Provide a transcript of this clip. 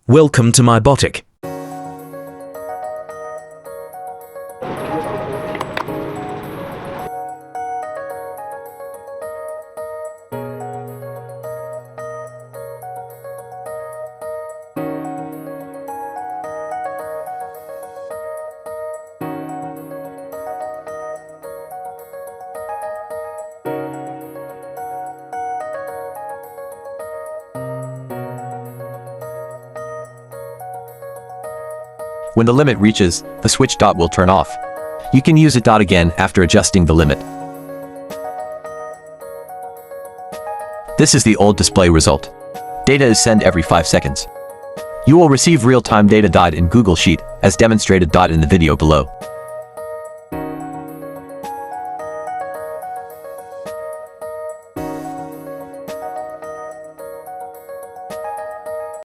Welcome to my botic. When the limit reaches, the switch dot will turn off. You can use a dot again after adjusting the limit. This is the old display result. Data is sent every 5 seconds. You will receive real-time data in Google Sheet, as demonstrated in the video below.